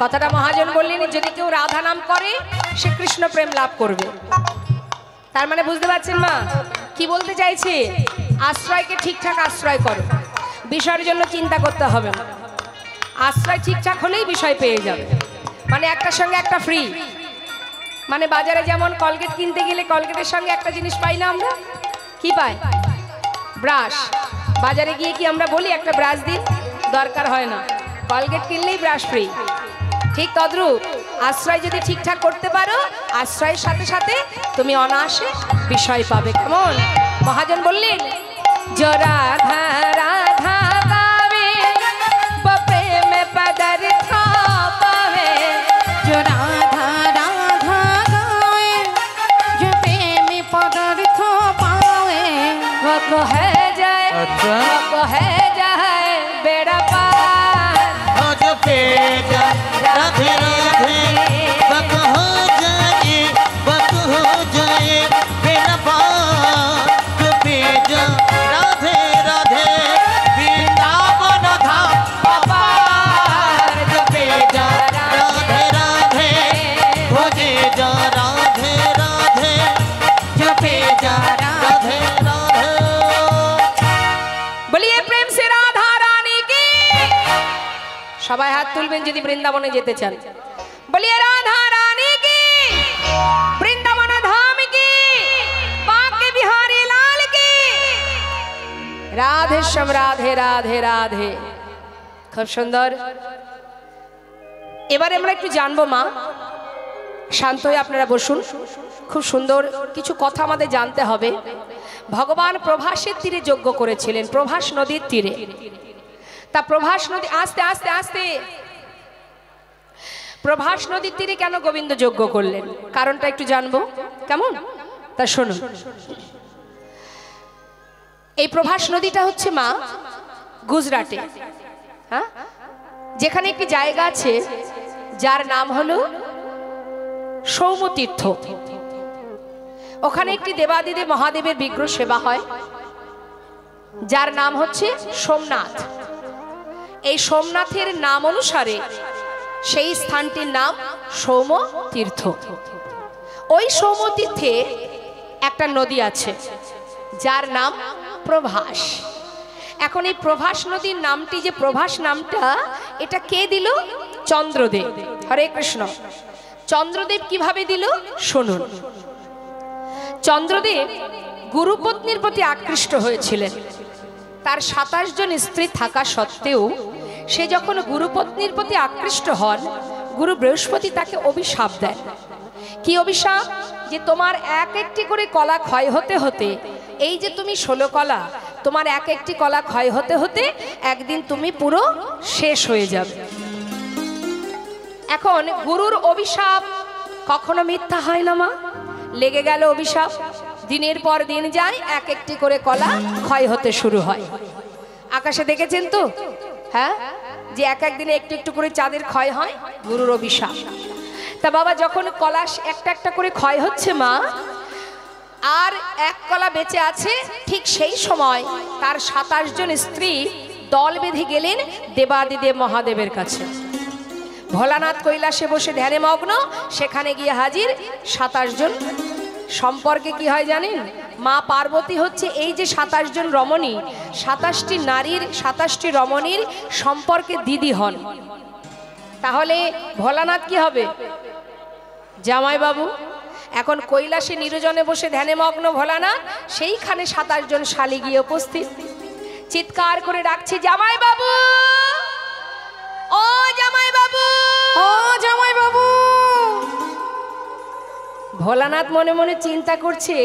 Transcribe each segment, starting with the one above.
কথাটা মহাজন বললেন, যদি কেউ রাধা নাম করে সে কৃষ্ণ প্রেম লাভ করবে। তার মানে বুঝতে পারছেন মা কি বলতে চাইছে? আশ্রয়কে ঠিকঠাক আশ্রয় করো, বিষয়ের জন্য চিন্তা করতে হবে না। আশ্রয় ঠিকঠাক হলেই বিষয় পেয়ে যাবে। মানে একটার সঙ্গে একটা ফ্রি। মানে বাজারে যেমন কলগেট কিনতে গেলে কলগেটের সঙ্গে একটা জিনিস পাই না আমরা, কি পাই? ব্রাশ। বাজারে গিয়ে কি আমরা বলি একটা ব্রাশ দিন? দরকার হয় না, কলগেট কিনলেই ব্রাশ ফ্রি। ঠিক তদ্রূপ আশ্রয় যদি ঠিকঠাক করতে পারো, আশ্রয়ের সাথে সাথে তুমি অনায়াসে বিষয় পাবে। কেমন? মহাজন বললেন, রাধা রাধা গাবে প্রেম পদার্থ পাবে, রাধা রাধা গায়ে যে প্রেম পদার্থ পাবে, वो है जाए वो है जाए बेड़ा पार, जो पेजा राधे राधे बक हो जाए मेरा पार, जो पेजा राधे राधे वृंदावन धाम पार, जो पेजा राधे राधे भोजे जा राधे राधे, जो पेजा राधे राधे। बोलिए प्रेम से राधा रानी की। সবাই হাত তুলবেন যদি বৃন্দাবনে যেতে চান। বলিए राधा रानी की, বৃন্দাবন ধাম की, बांके बिहारी लाल की। राधे श्याम राधे राधे राधे। খুব সুন্দর। এবারে আমরা একটু জানবো মা, শান্ত হয়ে আপনারা বসুন। খুব সুন্দর কিছু কথা আমাদের জানতে হবে। ভগবান প্রভাসের তীরে যজ্ঞ করেছিলেন, প্রভাস নদীর তীরে। তা প্রভাস নদী, আস্তে আস্তে আস্তে, প্রভাস নদীর তীরে কেন গোবিন্দ যজ্ঞ করলেন কারণটা একটু জানবো। কেমন? তা শুনুন। এই প্রভাস নদীটা হচ্ছে মা গুজরাটে, হ্যাঁ, যেখানে একটি জায়গা আছে যার নাম হলো সৌমতীর্থ। ওখানে একটি দেবাদিদেব মহাদেবের বিগ্রহ সেবা হয় যার নাম হচ্ছে সোমনাথ। এই সোমনাথের নাম অনুসারে সেই স্থানটির নাম সৌমতীর্থ। ওই সৌমতীর্থে একটা নদী আছে যার নাম প্রভাস। এখন এই প্রভাস নদীর নামটি, যে প্রভাস নামটা, এটা কে দিল? চন্দ্রদেব। হরে কৃষ্ণ। চন্দ্রদেব কিভাবে দিল শুনুন। চন্দ্রদেব গুরুপত্নীর প্রতি আকৃষ্ট হয়েছিলেন। তার 27 জন স্ত্রী থাকা সত্ত্বেও সে যখন গুরুপত্নীর প্রতি আকৃষ্ট হন, গুরু বৃহস্পতি তাকে অভিশাপ দেন। কি অভিশাপ? যে তোমার এক একটি করে কলা ক্ষয় হতে হতে, এই যে তুমি 16 কলা, তোমার এক একটি কলা ক্ষয় হতে হতে একদিন তুমি পুরো শেষ হয়ে যাবে। এখন গুরুর অভিশাপ কখনো মিথ্যা হয় না মা। লেগে গেল অভিশাপ, দিনের পর দিন যায়, এক একটি করে কলা ক্ষয় হতে শুরু হয়। আকাশে দেখেছেন তো, হ্যাঁ, যে এক এক দিনে একটু একটু করে চাঁদের ক্ষয় হয়, গুরুর অভিশাপ। তা বাবা যখন কলা একটা একটা করে ক্ষয় হচ্ছে মা, আর এক কলা বেঁচে আছে, ঠিক সেই সময় তার 27 জন স্ত্রী দল বেঁধে গেলেন দেবাদিদেব মহাদেবের কাছে। ভোলানাথ কৈলাসে বসে ধ্যানে মগ্ন, সেখানে গিয়ে হাজির 27 জন। সম্পর্কে কি হয় জানেন? মা পার্বতী হচ্ছে এই যে 27 জন রমণী, 27টি নারীর, 27টি রমণীর সম্পর্কে দিদি হন। তাহলে ভোলানাথ কি হবে? জামাই বাবু। এখন কৈলাসে নিরজনে বসে ধ্যানে মগ্ন ভোলানাথ, সেইখানে 27 জন শালী গিয়ে উপস্থিত, চিৎকার করে ডাকছে, জামাই বাবু, ও জামাই বাবু, ও জামাই বাবু। ভোলানাথ মনে মনে চিন্তা করছে,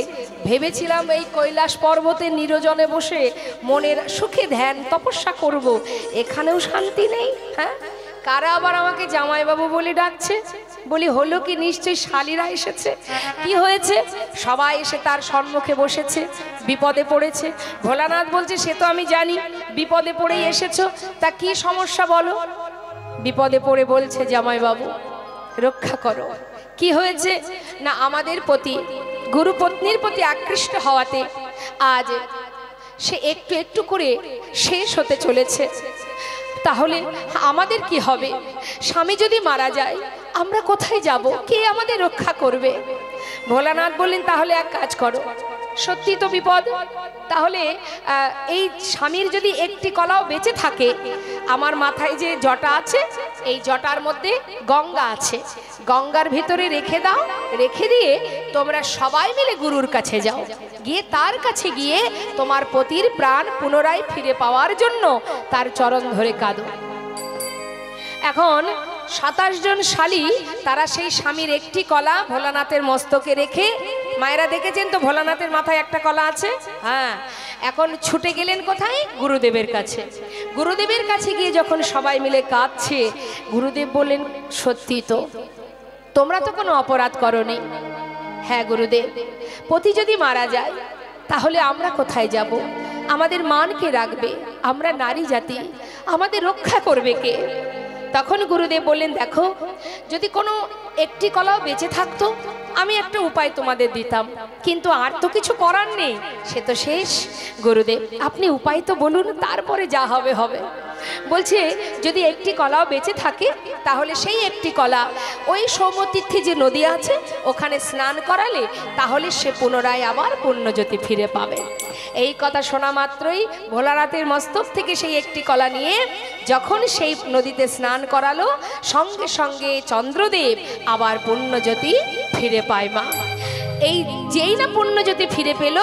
ভেবেছিলাম এই কৈলাস পর্বতে নিরজনে বসে মনের সুখে ধ্যান তপস্যা করব, এখানেও শান্তি নেই। হ্যাঁ, কারা আবার আমাকে জামাইবাবু বলে ডাকছে? বলি হলো কি, নিশ্চয়ই শালীরা এসেছে। কি হয়েছে? সবাই এসে তার সম্মুখে বসেছে, বিপদে পড়েছে। ভোলানাথ বলছে, সে তো আমি জানি, বিপদে পড়েই এসেছো, তা কি সমস্যা বলো। বিপদে পড়ে বলছে, জামাইবাবু রক্ষা করো। কি হয়েছে? না, আমাদের প্রতি, গুরুপত্নীর প্রতি আকৃষ্ট হওয়াতে আজ সে একটু একটু করে শেষ হতে চলেছে। তাহলে আমাদের কি হবে? স্বামী যদি মারা যায় আমরা কোথায় যাব? কে আমাদের রক্ষা করবে? ভোলানাথ বললেন তাহলে এক কাজ করো, সত্যি তো বিপদ, তাহলে এই স্বামীর যদি একটি কলাও বেঁচে থাকে, আমার মাথায় যে জটা আছে এই জটার মধ্যে গঙ্গা আছে, গঙ্গার ভিতরে রেখে দাও, রেখে দিয়ে তোমরা সবাই মিলে গুরুর কাছে যাও, গিয়ে তার কাছে গিয়ে তোমার পতির প্রাণ পুনরায় ফিরে পাওয়ার জন্য তার চরণ ধরে কাঁদো। এখন 27 জন শালী তারা সেই স্বামীর একটি কলা ভোলানাথের মস্তকে রেখে, মায়েরা দেখেছেন তো ভোলানাথের মাথায় একটা কলা আছে, হ্যাঁ, এখন ছুটে গেলেন কোথায়? গুরুদেবের কাছে। গুরুদেবের কাছে গিয়ে যখন সবাই মিলে কাঁদছে, গুরুদেব বললেন সত্যি তো, তোমরা তো কোনো অপরাধ করোনি। হ্যাঁ গুরুদেব, পতি যদি মারা যায় তাহলে আমরা কোথায় যাব? আমাদের মান কে রাখবে? আমরা নারী জাতি, আমাদের রক্ষা করবে কে? তখন গুরুদেব বললেন দেখো, যদি কোনো একটি কলাও বেঁচে থাকতো আমি একটা উপায় তোমাদের দিতাম, কিন্তু আর তো কিছু করার নেই, সে তো শেষ। গুরুদেব আপনি উপায় তো বলুন, তারপরে যা হবে হবে। বলছে যদি একটি কলাও বেঁচে থাকে তাহলে সেই একটি কলা ওই সৌমতীর্থে যে নদী আছে ওখানে স্নান করালে তাহলে সে পুনরায় আবার পুণ্যজ্যোতি ফিরে পাবে। এই কথা শোনা মাত্রই ভোলানাথের মস্তক থেকে সেই একটি কলা নিয়ে যখন সেই নদীতে স্নান করালো, সঙ্গে সঙ্গে চন্দ্রদেব আবার পুণ্যজ্যোতি ফিরে পায়। মা এই যেই না পুণ্যজ্যোতি ফিরে পেল,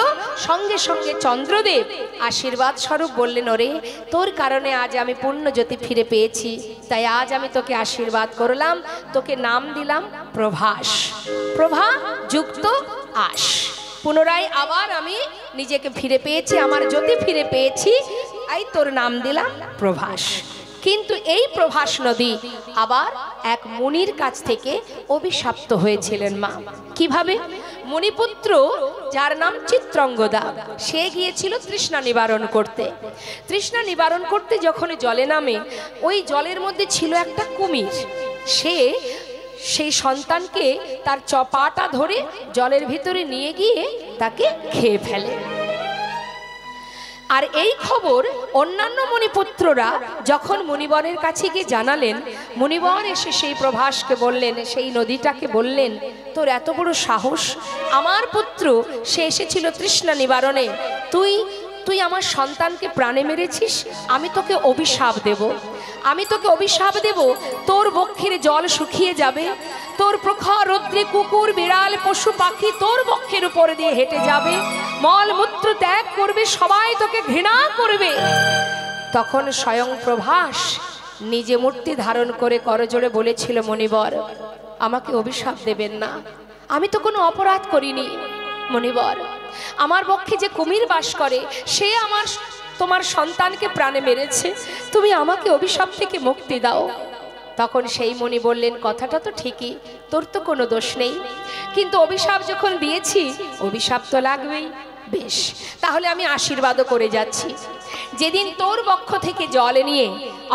সঙ্গে সঙ্গে চন্দ্রদেব আশীর্বাদ স্বরূপ বললেন ওরে তোর কারণে আজ আমি পুণ্যজ্যোতি ফিরে পেয়েছি, তাই আজ আমি তোকে আশীর্বাদ করলাম, তোকে নাম দিলাম প্রভাস, প্রভা যুক্ত আস, পুনরায় আবার আমি নিজেকে ফিরে পেয়েছি, আমার জ্যোতি ফিরে পেয়েছি, তাই তোর নাম দিলাম প্রভাস। কিন্তু এই প্রভাস নদী আবার এক মুনির কাছ থেকে অভিশপ্ত হয়েছিলেন। মা কিভাবে? মুনিপুত্র যার নাম চিত্রঙ্গদা, সে গিয়েছিল তৃষ্ণা নিবারণ করতে। তৃষ্ণা নিবারণ করতে যখন জলে নামে, ওই জলের মধ্যে ছিল একটা কুমির, সে সেই সন্তানকে তার চপাটা ধরে জলের ভিতরে নিয়ে গিয়ে তাকে খেয়ে ফেলে। আর এই খবর অন্যান্য মুনিপুত্ররা যখন মুনিবরের কাছে গিয়ে জানালেন, মুনিবর এসে সেই প্রভাসকে বললেন, সেই নদীটাকে বললেন তোর এত বড় সাহস, আমার পুত্র সে এসেছিল তৃষ্ণা নিবারণে, তুই আমার সন্তানকে প্রাণে মেরেছিস, আমি তোকে অভিশাপ দেব, আমি তোকে অভিশাপ দেব, তোর বক্ষের জল শুকিয়ে যাবে, তোর প্রখর রৌদ্রে কুকুর বিড়াল পশু পাখি তোর বক্ষের উপর দিয়ে হেঁটে যাবে, মলমূত্র ত্যাগ করবে, সবাই তোকে ঘৃণা করবে। তখন স্বয়ং প্রভাস নিজে মূর্তি ধারণ করে করজোড়ে বলেছিল, মণিবর আমাকে অভিশাপ দেবেন না, আমি তো কোনো অপরাধ করিনি। মণিবর আমার পক্ষে যে কুমির বাস করে সে তোমার সন্তানকে প্রাণে মেরেছে, তুমি আমাকে অভিশাপ থেকে মুক্তি দাও। তখন সেই মুনি বললেন কথাটা তো ঠিকই, তোর তো কোনো দোষ নেই, কিন্তু অভিশাপ যখন দিয়েছি অভিশাপ তো লাগবেই। বেশ, তাহলে আমি আশীর্বাদও করে যাচ্ছি, যেদিন তোর বক্ষ থেকে জল নিয়ে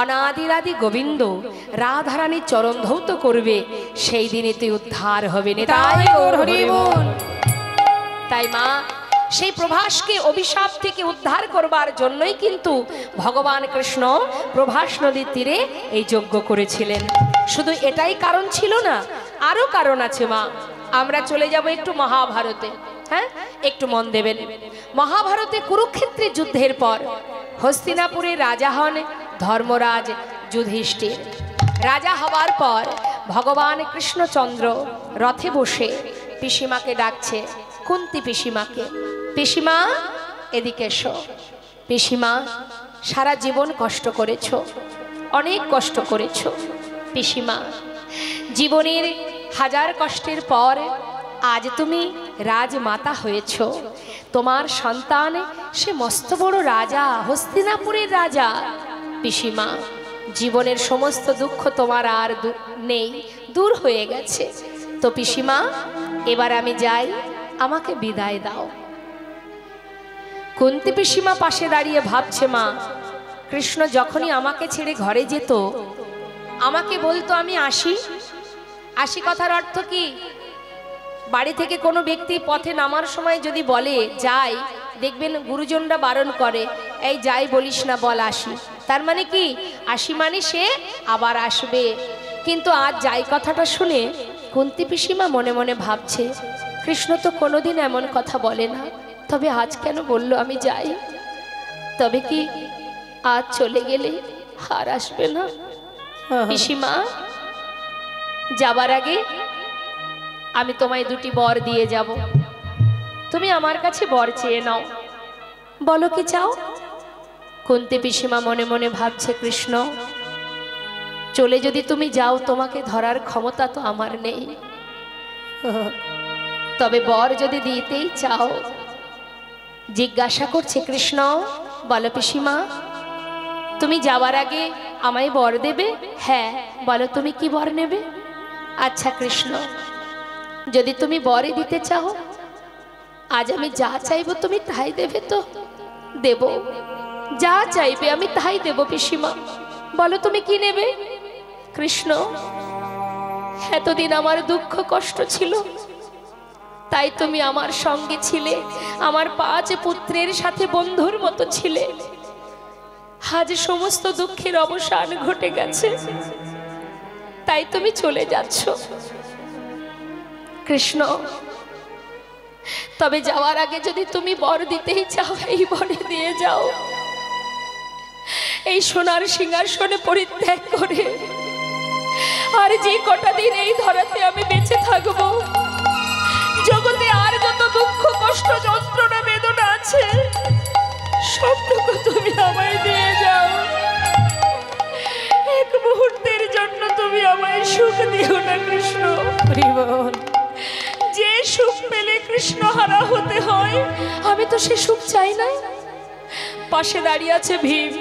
অনাদিরাদি গোবিন্দ রাধারানীর চরণ ধৌত করবে সেই দিনে তুই উদ্ধার হবে। তাই মা সেই প্রভাসকে অভিশাপ থেকে উদ্ধার করবার জন্যই কিন্তু ভগবান কৃষ্ণ প্রভাস নদীর তীরে এই যজ্ঞ করেছিলেন। শুধু এটাই কারণ ছিল না, আরো কারণ আছে মা। আমরা চলে যাব একটু মহাভারতে, হ্যাঁ একটু মন দেবেন। মহাভারতে কুরুক্ষেত্রের যুদ্ধের পর হস্তিনাপুরের রাজা হন ধর্মরাজ যুধিষ্ঠির। রাজা হবার পর ভগবান কৃষ্ণচন্দ্র রথে বসে পিসিমাকে ডাকছে, কুন্তি পিসিমাকে, পিসিমা এদিকে এসো। পিসিমা সারা জীবন কষ্ট করেছ, অনেক কষ্ট করেছ পিসিমা, জীবনের হাজার কষ্টের পর আজ তুমি রাজমাতা হয়েছ, তোমার সন্তান সে মস্ত বড় রাজা, হস্তিনাপুরের রাজা। পিসিমা জীবনের সমস্ত দুঃখ তোমার আর নেই, দূর হয়ে গেছে। তো পিসিমা এবার আমি যাই, আমাকে বিদায় দাও। কুন্তি পিসিমা পাশে দাঁড়িয়ে ভাবছে, মা কৃষ্ণ যখনই আমাকে ছেড়ে ঘরে যেত আমাকে বলতো আমি আসি। আসি কথার অর্থ কি? বাড়ি থেকে কোনো ব্যক্তি পথে নামার সময় যদি বলে যাই, দেখবেন গুরুজনরা বারণ করে, এই যাই বলিস না, বল আসি। তার মানে কি, আসি মানে সে আবার আসবে। কিন্তু আজ যাই কথাটা শুনে কুন্তী পিসিমা মনে মনে ভাবছে, কৃষ্ণ তো কোনোদিন এমন কথা বলে না, তবে আজ কেন বলল আমি যাই? তবে কি আজ চলে গেলে আর আসবে না? পিসিমা, যাবার আগে আমি তোমায় দুটি বর দিয়ে যাব, তুমি আমার কাছে বর চেয়ে নাও। বলো কি চাও? কুন্তী পিসিমা মনে মনে ভাবছে, কৃষ্ণ চলে যদি তুমি যাও, তোমাকে ধরার ক্ষমতা তো আমার নেই, তবে বর যদি দিতেই চাও। জিজ্ঞাসা করছে, কৃষ্ণ বলো পিসিমা, তুমি যাওয়ার আগে আমায় বর দেবে? হ্যাঁ, বলো তুমি কি বর নেবে? আচ্ছা কৃষ্ণ, যদি তুমি বরই দিতে চাও, আজ আমি যা চাইবো তুমি তাই দেবে তো? দেব, যা চাইবে আমি তাই দেব পিসিমা। বলো তুমি কি নেবে? কৃষ্ণ, এতদিন আমার দুঃখ কষ্ট ছিল, তাই তুমি আমার সঙ্গে ছিলে, আমার 5 পুত্রের সাথে বন্ধুর মতো ছিলে। আজ সমস্ত দুঃখের অবসান ঘটে গেছে, তাই তুমি চলে যাচ্ছ। কৃষ্ণ, তবে যাওয়ার আগে যদি তুমি বর দিতেই চাও, এই বরে দিয়ে যাও। এই সোনার সিংহাসনে পরিত্যাগ করে আর যে কটা দিন এই ধরাতে আমি বেঁচে থাকবো, জগতে আর যত দুঃখ কষ্ট যন্ত্রণা বেদনা আছে, সবটুকু তুমি আমায় দিয়ে যাও। এক মুহূর্তের জন্য তুমি আমায় সুখ দিও না কৃষ্ণ। যে সুখ পেলে কৃষ্ণ হারা হতে হয়, আমি তো সে সুখ চাই না। পাশে দাঁড়িয়ে আছে ভীম।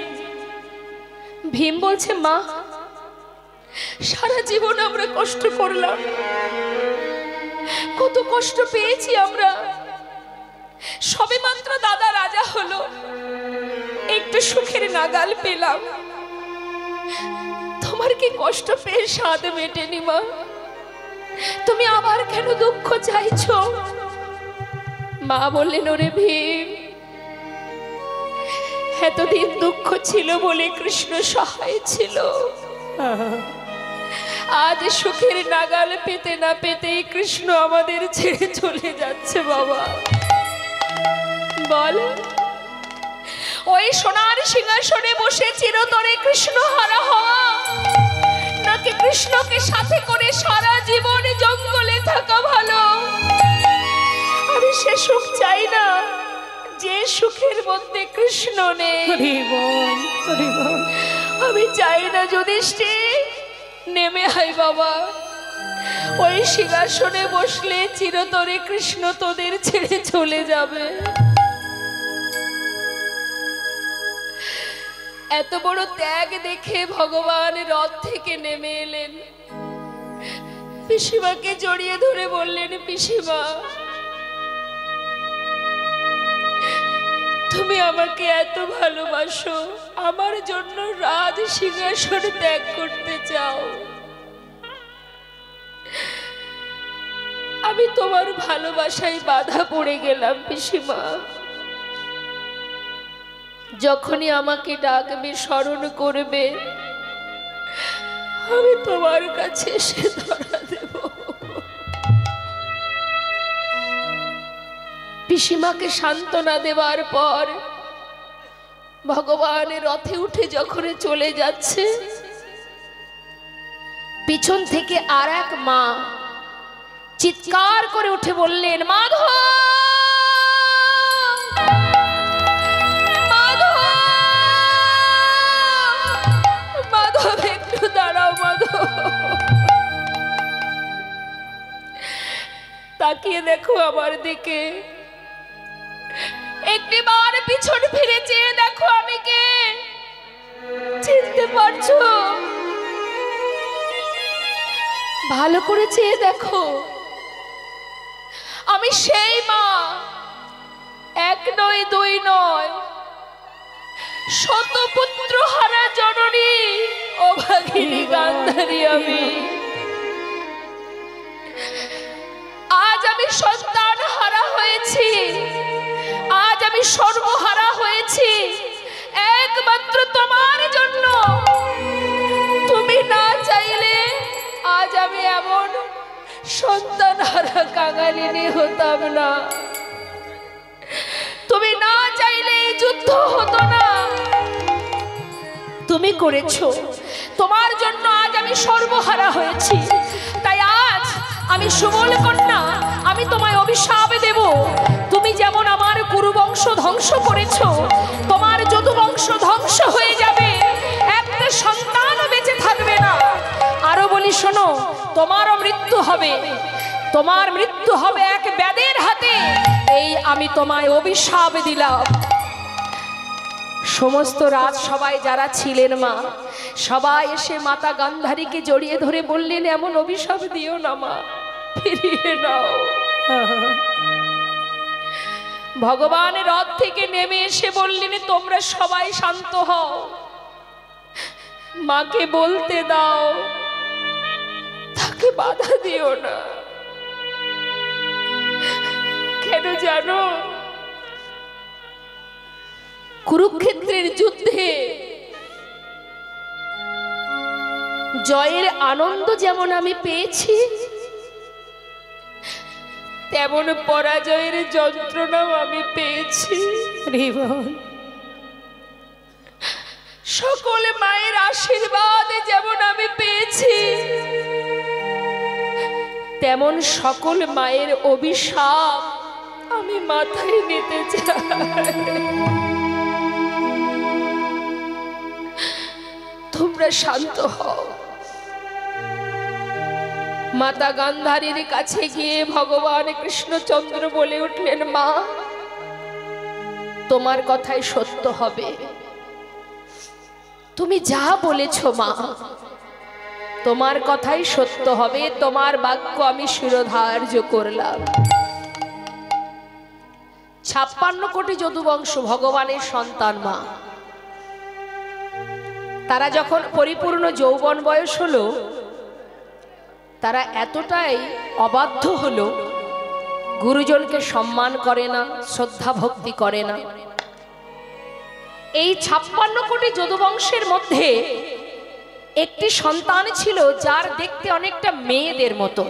ভীম বলছে, মা সারা জীবন আমরা কষ্ট করলাম, কত কষ্ট পেয়েছি আমরা, সবে মাত্র দাদা রাজা হলো, একটু সুখের নাগাল পেলাম, তোমার কি কষ্ট পেয়ে স্বাদ মেটেনি মা? তুমি আবার কেন দুঃখ চাইছো? মা বললেন, ওরে ভীম, এতদিন দুঃখ ছিল বলে কৃষ্ণ সহায় ছিল, আজ সুখের নাগাল পেতে না পেতেই কৃষ্ণ আমাদের ছেড়ে চলে যাচ্ছে। বাবা বল, ওই সোনার সিংহাসনে বসে চিরতরে কৃষ্ণ হারা হওয়া, নাকি কৃষ্ণকে সাথে করে সারা জীবন জঙ্গলে থাকা ভালো? আমি সে সুখ চাই না যে সুখের মধ্যে কৃষ্ণ নেই। আমি চাই না যুধিষ্ঠির, নেমে আয় বাবা, ওই সিংহাসনে বসলে চিরতরে কৃষ্ণ তোদের ছেড়ে চলে যাবে। এত বড় ত্যাগ দেখে ভগবান রথ থেকে নেমে এলেন, পিসিমাকে জড়িয়ে ধরে বললেন, পিসিমা তুমি আমাকে এত ভালোবাসো, আমার জন্য রাজ সিংহাসন ত্যাগ করতে চাও? আমি তোমার ভালোবাসায় বাধা পড়ে গেলাম পিসিমা। যখনই আমাকে ডাকবে, স্মরণ করবে, আমি তোমার কাছে এসে ধরা দেব। পিসিমাকে সান্ত্বনা দেওয়ার পর ভগবান রথে উঠে যখন চলে যাচ্ছে, পিছন থেকে আর এক মা চিৎকার করে উঠে বললেন, মাধব মাধব মাধব, একটু দাঁড়াও মাধব। তাকিয়ে দেখো আমার দিকে, একটিবার পিছন ফিরে চেয়ে দেখো আমি কে, চিনতে পারছো? ভালো করে চেয়ে দেখো, আমি সেই মা, 1 নয় 2 নয়, শতপুত্র হারা জননী অভাগিনী গান্ধারী আমি। আজ আমি সন্তান হারা হয়েছি, আজ আমি সর্বহারা হয়েছি, একমাত্র একমাত্র তোমার জন্য। তুমি না চাইলে আজ আমি এমন সন্তান হারা কাঙালিনী হতাম না। তুমি না চাইলে এই যুদ্ধ হতো না। তুমি করেছো, তোমার জন্য আজ আমি সর্বহারা হয়েছি। তাই আজ আমি সুবল কন্যা, আমি তোমায় অভিশাপ দেব। তুমি যেমন আমার কুরুবংশ ধ্বংস করেছো, তোমার যদুবংশ ধ্বংস হয়ে যাবে, একটা সন্তান বেঁচে থাকবে না। আরো বলি শোনো, তোমারও মৃত্যু হবে, তোমার মৃত্যু হবে এক ব্যাধের হাতে। এই আমি তোমায় অভিশাপ দিলাম। সমস্ত রাত সবাই যারা ছিলেন মা, সবাই এসে মাতা গান্ধারীকে জড়িয়ে ধরে বললেন, এমন অভিশাপ দিও না মা, ফিরিয়ে নাও। ভগবান রথ থেকে নেমে এসে বললেন, তোমরা সবাই শান্ত হও, মাকে বলতে দাও, তাকে বাধা দিও না। কেন জানো, কুরুক্ষেত্রের যুদ্ধে জয়ের আনন্দ যেমন আমি পেয়েছি, তেমন পরাজয়ের যন্ত্রণাও আমি পেয়েছি। সকল মায়ের আশীর্বাদ যেমন আমি পেয়েছি, তেমন সকল মায়ের অভিশাপ আমি মাথায় নিতে চাই। তোমরা শান্ত হও। মাতা গান্ধারীর কাছে গিয়ে ভগবান কৃষ্ণচন্দ্র বলে উঠলেন, মা, তোমার কথাই সত্য হবে। তুমি যা বলেছ মা, তোমার কথাই সত্য হবে। তোমার বাক্য আমি শিরোধার্য করলাম। 56 কোটি যদুবংশ ভগবানের সন্তান মা, তারা যখন পরিপূর্ণ যৌবন বয়স হলো, তারা এতটাই অবাধ্য হলো, গুরুজনকে সম্মান করে না, শ্রদ্ধা ভক্তি করে না। এই 56 কোটি যদুবংশের মধ্যে একটি সন্তান ছিল যার দেখতে অনেকটা মেয়েদের মতো।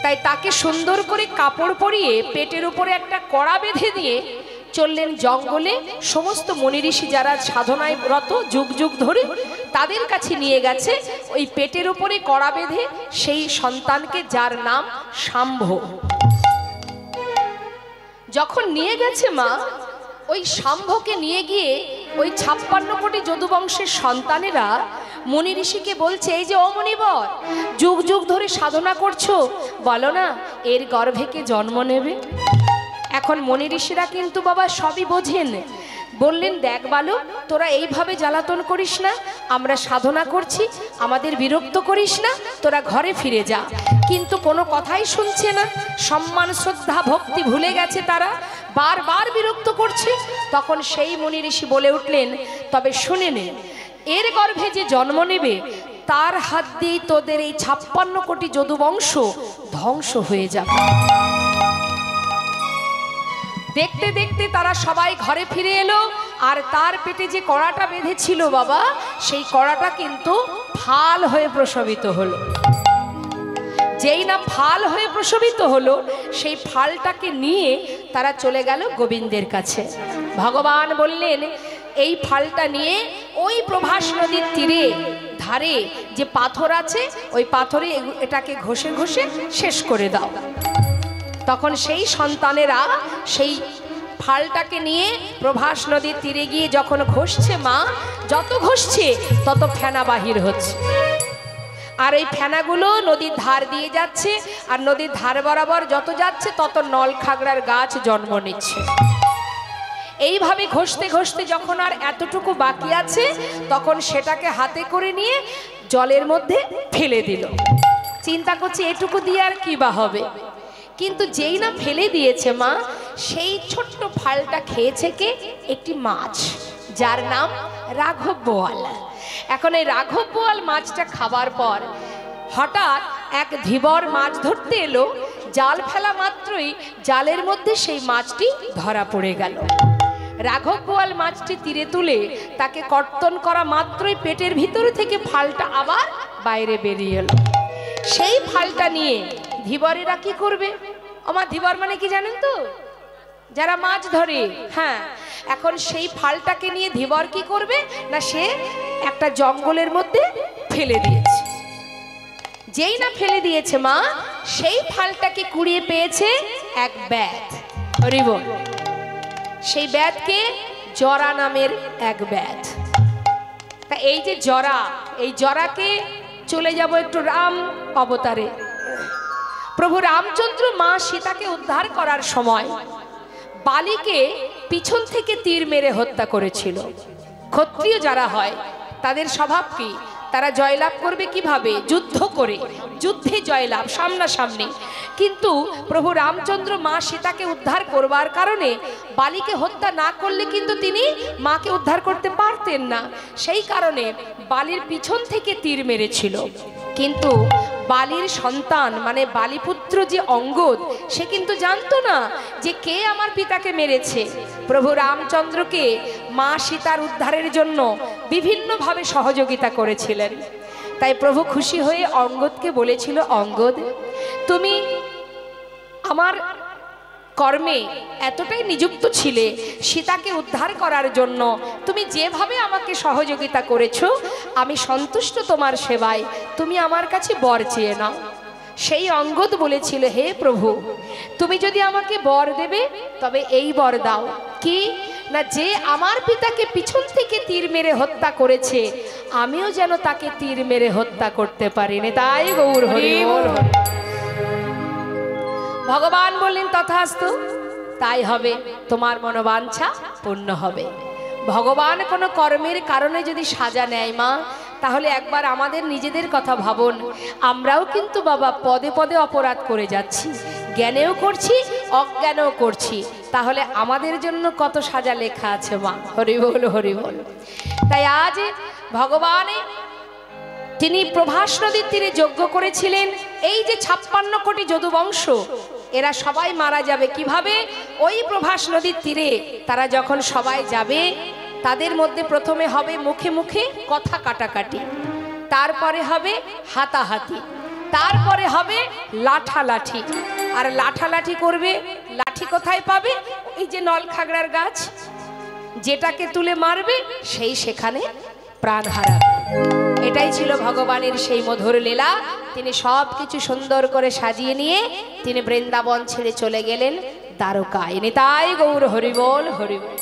তাই তাকে সুন্দর করে কাপড় পরিয়ে পেটের উপরে একটা কড়া বেঁধে দিয়ে চললেন জঙ্গলে। সমস্ত মুনি ঋষি যারা সাধনায় রত যুগ যুগ ধরে, তাদের কাছে নিয়ে গেছে ওই পেটের উপরে কড়া বেঁধে সেই সন্তানকে, যার নাম শাম্ভ। যখন নিয়ে গেছে মা, ওই শাম্ভকে নিয়ে গিয়ে ওই 56 কোটি যদুবংশের সন্তানেরা মুনি ঋষিকে বলছে, এই যে ও মুনিবর, যুগ যুগ ধরে সাধনা করছো, বলো না এর গর্ভে কে জন্ম নেবে। এখন মুনি ঋষিরা কিন্তু বাবা সবই বোঝেন। বললেন, দেখ বালক, তোরা এইভাবে জ্বালাতন করিস না, আমরা সাধনা করছি, আমাদের বিরক্ত করিস না, তোরা ঘরে ফিরে যা। কিন্তু কোনো কথাই শুনছে না, সম্মান শ্রদ্ধা ভক্তি ভুলে গেছে, তারা বারবার বিরক্ত করছে। তখন সেই মুনি ঋষি বলে উঠলেন, তবে শুনে নে, এর গর্ভে যে জন্ম নেবে তার হাত দিয়ে তোদের এই 56 কোটি যদুবংশ ধ্বংস হয়ে যাবে। দেখতে দেখতে তারা সবাই ঘরে ফিরে এলো। আর তার পেটে যে কড়াটা বেঁধেছিল বাবা, সেই কড়াটা কিন্তু ফাল হয়ে প্রসবিত হলো। যেই না ফাল হয়ে প্রসবিত হলো, সেই ফালটাকে নিয়ে তারা চলে গেল গোবিন্দের কাছে। ভগবান বললেন, এই ফালটা নিয়ে ওই প্রভাস নদীর তীরে ধারে যে পাথর আছে, ওই পাথরে এটাকে ঘষে ঘষে শেষ করে দাও। তখন সেই সন্তানেরা সেই ফালটাকে নিয়ে প্রভাস নদীর তীরে গিয়ে যখন ঘষছে মা, যত ঘষছে তত ফেনা বাহির হচ্ছে। আর এই ফেনাগুলো নদীর ধার দিয়ে যাচ্ছে, আর নদীর ধার বরাবর যত যাচ্ছে তত নল খাগড়ার গাছ জন্ম নিচ্ছে। এইভাবে ঘষতে ঘষতে যখন আর এতটুকু বাকি আছে, তখন সেটাকে হাতে করে নিয়ে জলের মধ্যে ফেলে দিল। চিন্তা করছে এটুকু দিয়ে আর কি বা হবে। কিন্তু যেই না ফেলে দিয়েছে মা, সেই ছোট্ট ফালটা খেয়েছে কে? একটি মাছ, যার নাম রাঘব বোয়াল। এখন এই রাঘব বোয়াল মাছটা খাবার পর হঠাৎ এক ধীবর মাছ ধরতে এলো। জাল ফেলা মাত্রই জালের মধ্যে সেই মাছটি ধরা পড়ে গেল। রাঘব বোয়াল মাছটি তীরে তুলে তাকে কর্তন করা মাত্রই পেটের ভিতরে থেকে ফালটা আবার বাইরে বেরিয়ে এলো। সেই ফালটা নিয়ে ধীবরেরা কি করবে? আমার ধীবর মানে কি জানেন তো? যারা মাছ ধরে। হ্যাঁ, এখন সেই ফালটাকে নিয়ে ধীবর কি করবে না, সে একটা জঙ্গলের মধ্যে ফেলে দিয়েছে। যেই না ফেলে দিয়েছে মা, সেই ফালটাকে কুড়িয়ে পেয়েছে এক ব্যাধ। হরিব। সেই ব্যাধকে জরা নামের এক ব্যাধ। তা এই যে জরা, এই জরাকে চলে যাব একটু রাম অবতারে। প্রভু রামচন্দ্র মা সীতাকে উদ্ধার করার সময় বালিকে পিছন থেকে তীর মেরে হত্যা করেছিল। ক্ষত্রিয় যারা হয় তাদের স্বভাব কি? তারা জয়লাভ করবে কিভাবে? যুদ্ধ করে, যুদ্ধে জয়লাভ সামনাসামনি। কিন্তু প্রভু রামচন্দ্র মা সীতাকে উদ্ধার করবার কারণে বালিকে হত্যা না করলে কিন্তু তিনি মাকে উদ্ধার করতে পারতেন না। সেই কারণে বালির পিছন থেকে তীর মেরেছিল। কিন্তু বালির সন্তান মানে বালিপুত্র যে অঙ্গদ, সে কিন্তু জানতো না যে কে আমার পিতাকে মেরেছে। প্রভু রামচন্দ্রকে মা সীতার উদ্ধারের জন্য বিভিন্নভাবে সহযোগিতা করেছিলেন। তাই প্রভু খুশি হয়ে অঙ্গদকে বলেছিল, অঙ্গদ, তুমি আমার কর্মে এতটাই নিযুক্ত ছিলে সীতাকে উদ্ধার করার জন্য, তুমি যেভাবে আমাকে সহযোগিতা করেছো আমি সন্তুষ্ট তোমার সেবায়, তুমি আমার কাছে বর চেয়ে নাও। সেই অঙ্গদ বলেছিল, হে প্রভু, তুমি যদি আমাকে বর দেবে তবে এই বর দাও, কি না, যে আমার পিতাকে পিছন থেকে তীর মেরে হত্যা করেছে আমিও যেন তাকে তীর মেরে হত্যা করতে পারিনি। তাই গৌর হরি বল। ভগবান বললেন, তথাস্তু, তাই হবে, তোমার মনোবাঞ্ছা পূর্ণ হবে। ভগবান কোনো কর্মের কারণে যদি সাজা নেয় মা, তাহলে একবার আমাদের নিজেদের কথা ভাবুন। আমরাও কিন্তু বাবা পদে পদে অপরাধ করে যাচ্ছি, জ্ঞানেও করছি অজ্ঞানেও করছি। তাহলে আমাদের জন্য কত সাজা লেখা আছে মা। হরি বল, হরি বল। তাই আজ ভগবান তিনি প্রভাস নদীর তীরে যজ্ঞ করেছিলেন। এই যে 56 কোটি যদুবংশ, এরা সবাই মারা যাবে কিভাবে? ওই প্রভাস নদীর তীরে তারা যখন সবাই যাবে, তাদের মধ্যে প্রথমে হবে মুখে মুখে কথা কাটাকাটি, তারপরে হবে হাতাহাতি, তারপরে হবে লাঠালাঠি। আর লাঠালাঠি করবে, লাঠি কোথায় পাবে? ওই যে নলখাগড়ার গাছ, যেটাকে তুলে মারবে সেই সেখানে প্রাণ হারাবে। এটাই ছিল ভগবানের সেই মধুর লীলা। তিনি সব কিছু সুন্দর করে সাজিয়ে নিয়ে তিনি বৃন্দাবন ছেড়ে চলে গেলেন দ্বারকায়। নিতাই গৌর হরি বল, হরি বল।